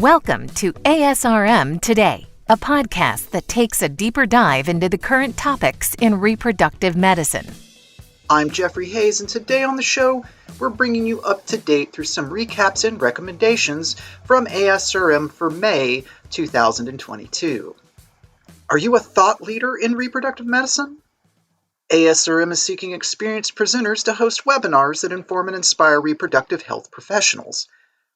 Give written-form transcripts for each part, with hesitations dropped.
Welcome to ASRM Today, a podcast that takes a deeper dive into the current topics in reproductive medicine. I'm Jeffrey Hayes, and today on the show, we're bringing you up to date through some recaps and recommendations from ASRM for May 2022. Are you a thought leader in reproductive medicine? ASRM is seeking experienced presenters to host webinars that inform and inspire reproductive health professionals.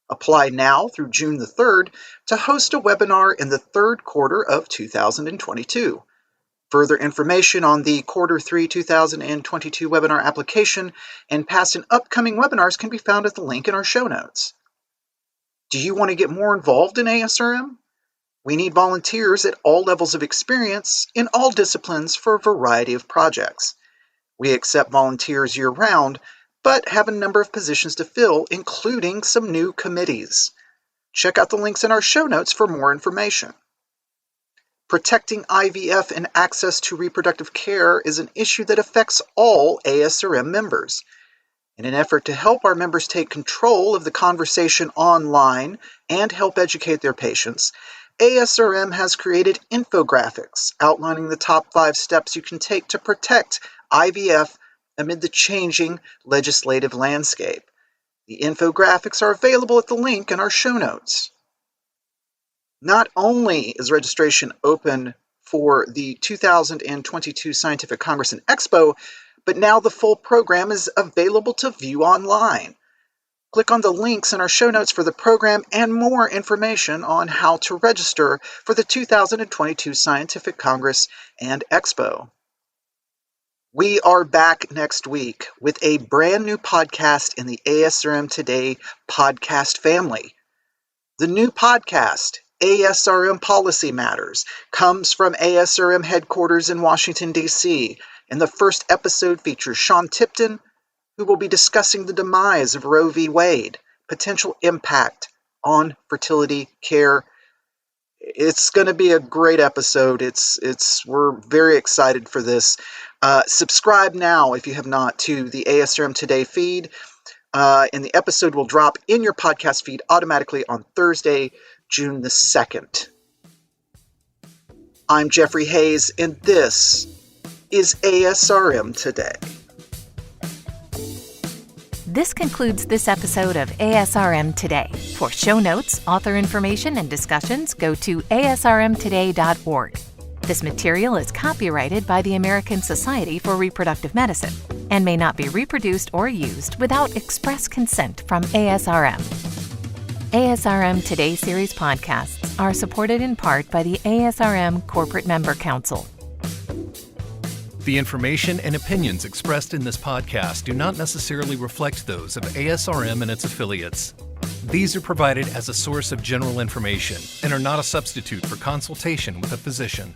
Apply now through June the 3rd to host a webinar in the third quarter of 2022. Further information on the Quarter 3 2022 webinar application and past and upcoming webinars can be found at the link in our show notes. Do you want to get more involved in ASRM? We need volunteers at all levels of experience in all disciplines for a variety of projects. We accept volunteers year-round, but have a number of positions to fill, including some new committees. Check out the links in our show notes for more information. Protecting IVF and access to reproductive care is an issue that affects all ASRM members. In an effort to help our members take control of the conversation online and help educate their patients, ASRM has created infographics outlining the top 5 steps you can take to protect IVF amid the changing legislative landscape. The infographics are available at the link in our show notes. Not only is registration open for the 2022 Scientific Congress and Expo, but now the full program is available to view online. Click on the links in our show notes for the program and more information on how to register for the 2022 Scientific Congress and Expo. We are back next week with a brand new podcast in the ASRM Today podcast family. The new podcast, ASRM Policy Matters, comes from ASRM headquarters in Washington, D.C., and the first episode features Sean Tipton, who will be discussing the demise of Roe v. Wade, potential impact on fertility care. It's going to be a great episode. We're very excited for this. Subscribe now if you have not to the ASRM Today feed, and the episode will drop in your podcast feed automatically on Thursday, June the 2nd. I'm Jeffrey Hayes, and this is ASRM Today. This concludes this episode of ASRM Today. For show notes, author information, and discussions, go to asrmtoday.org. This material is copyrighted by the American Society for Reproductive Medicine and may not be reproduced or used without express consent from ASRM. ASRM Today series podcasts are supported in part by the ASRM Corporate Member Council. The information and opinions expressed in this podcast do not necessarily reflect those of ASRM and its affiliates. These are provided as a source of general information and are not a substitute for consultation with a physician.